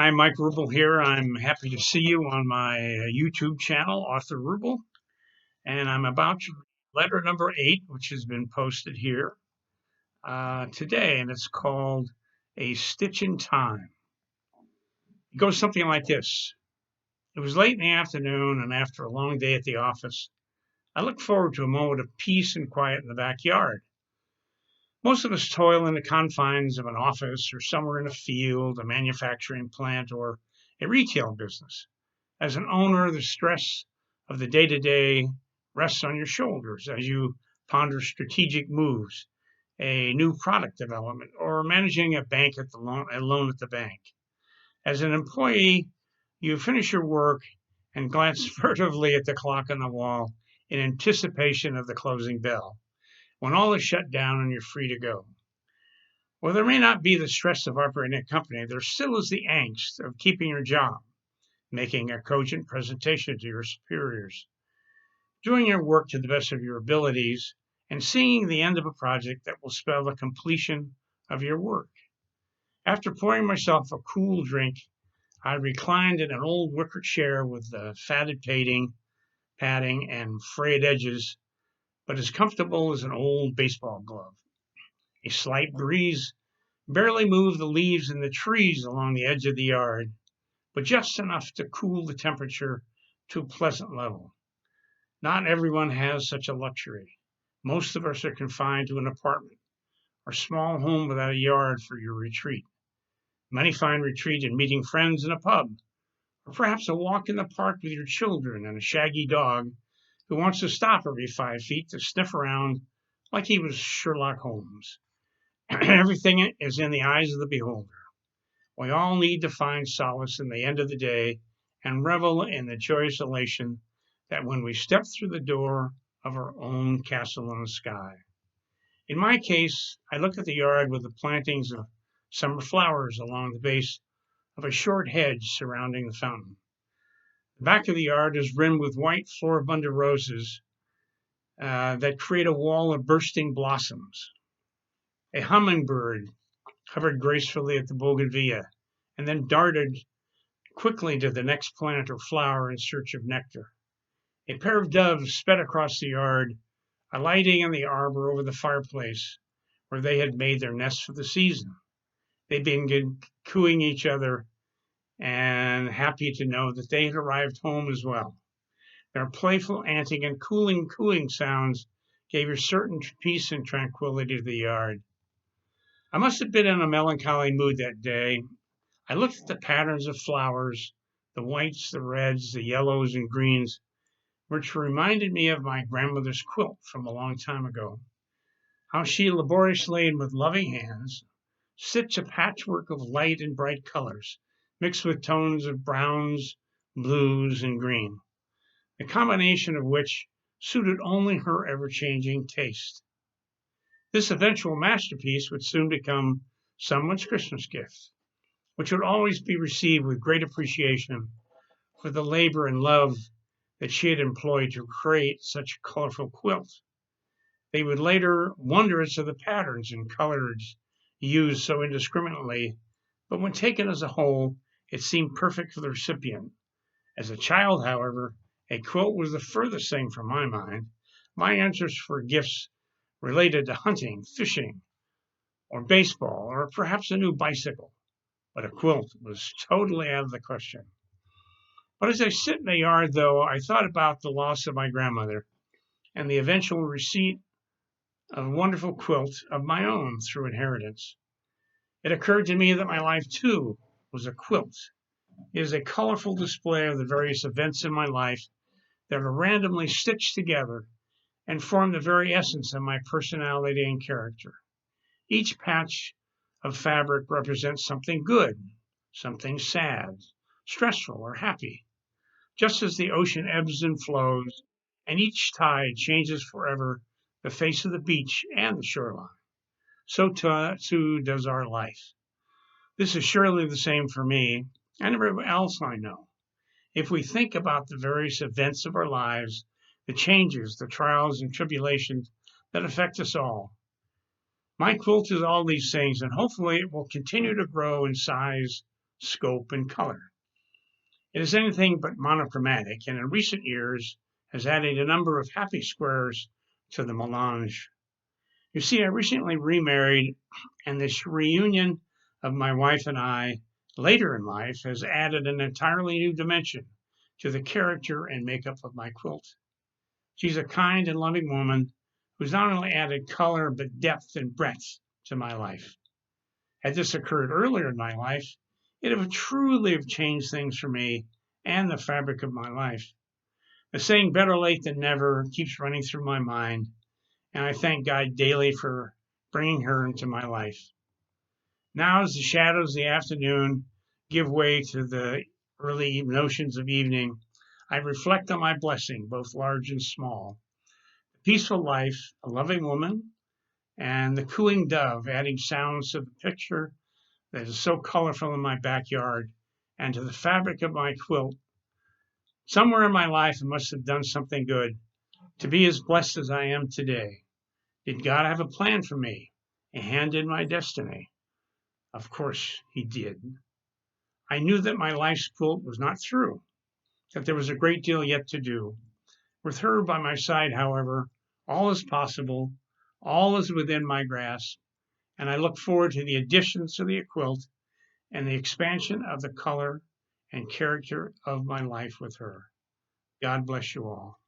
Hi, Mike Rubel here. I'm happy to see you on my YouTube channel, Author Rubel, and I'm about to read letter number 8, which has been posted here today, and it's called A Stitch in Time. It goes something like this. It was late in the afternoon, and after a long day at the office, I looked forward to a moment of peace and quiet in the backyard. Most of us toil in the confines of an office or somewhere in a field, a manufacturing plant, or a retail business. As an owner, the stress of the day to day rests on your shoulders as you ponder strategic moves, a new product development, or managing a loan at the bank. As an employee, you finish your work and glance furtively at the clock on the wall in anticipation of the closing bell, when all is shut down and you're free to go. Well, there may not be the stress of operating a company, there still is the angst of keeping your job, making a cogent presentation to your superiors, doing your work to the best of your abilities, and seeing the end of a project that will spell the completion of your work. After pouring myself a cool drink, I reclined in an old wicker chair with the fatted padding and frayed edges, but as comfortable as an old baseball glove. A slight breeze barely moved the leaves in the trees along the edge of the yard, but just enough to cool the temperature to a pleasant level. Not everyone has such a luxury. Most of us are confined to an apartment or small home without a yard for your retreat. Many find retreat in meeting friends in a pub, or perhaps a walk in the park with your children and a shaggy dog who wants to stop every 5 feet to sniff around like he was Sherlock Holmes. Everything is in the eyes of the beholder. We all need to find solace in the end of the day and revel in the joyous elation that when we step through the door of our own castle in the sky. In my case, I look at the yard with the plantings of summer flowers along the base of a short hedge surrounding the fountain. The back of the yard is rimmed with white floribunda roses that create a wall of bursting blossoms. A hummingbird hovered gracefully at the bougainvillea and then darted quickly to the next plant or flower in search of nectar. A pair of doves sped across the yard, alighting in the arbor over the fireplace where they had made their nest for the season. They began cooing each other and happy to know that they had arrived home as well. Their playful antic and cooing sounds gave a certain peace and tranquility to the yard. I must have been in a melancholy mood that day. I looked at the patterns of flowers, the whites, the reds, the yellows, and greens, which reminded me of my grandmother's quilt from a long time ago. How she laboriously and with loving hands stitched a patchwork of light and bright colors, mixed with tones of browns, blues, and green, the combination of which suited only her ever-changing taste. This eventual masterpiece would soon become someone's Christmas gift, which would always be received with great appreciation for the labor and love that she had employed to create such a colorful quilt. They would later wonder as to the patterns and colors used so indiscriminately, but when taken as a whole, it seemed perfect for the recipient. As a child, however, a quilt was the furthest thing from my mind. My answers for gifts related to hunting, fishing, or baseball, or perhaps a new bicycle, but a quilt was totally out of the question. But as I sit in the yard, though, I thought about the loss of my grandmother and the eventual receipt of a wonderful quilt of my own through inheritance. It occurred to me that my life, too, was a quilt. It is a colorful display of the various events in my life that are randomly stitched together and form the very essence of my personality and character. Each patch of fabric represents something good, something sad, stressful, or happy. Just as the ocean ebbs and flows, and each tide changes forever the face of the beach and the shoreline, so too does our life. This is surely the same for me and everyone else I know. If we think about the various events of our lives, the changes, the trials and tribulations that affect us all, my quilt is all these things, and hopefully it will continue to grow in size scope, and color. It is anything but monochromatic, and in recent years has added a number of happy squares to the melange. You see, I recently remarried, and this reunion of my wife and I later in life has added an entirely new dimension to the character and makeup of my quilt. She's a kind and loving woman who's not only added color but depth and breadth to my life. Had this occurred earlier in my life, it would truly have changed things for me and the fabric of my life. The saying better late than never keeps running through my mind, and I thank God daily for bringing her into my life. Now, as the shadows of the afternoon give way to the early notions of evening, I reflect on my blessing, both large and small. The peaceful life, a loving woman, and the cooing dove adding sounds to the picture that is so colorful in my backyard and to the fabric of my quilt. Somewhere in my life, I must have done something good to be as blessed as I am today. Did God have a plan for me, a hand in my destiny? Of course, He did. I knew that my life's quilt was not through, that there was a great deal yet to do. With her by my side, however, all is possible, all is within my grasp, and I look forward to the additions to the quilt and the expansion of the color and character of my life with her. God bless you all.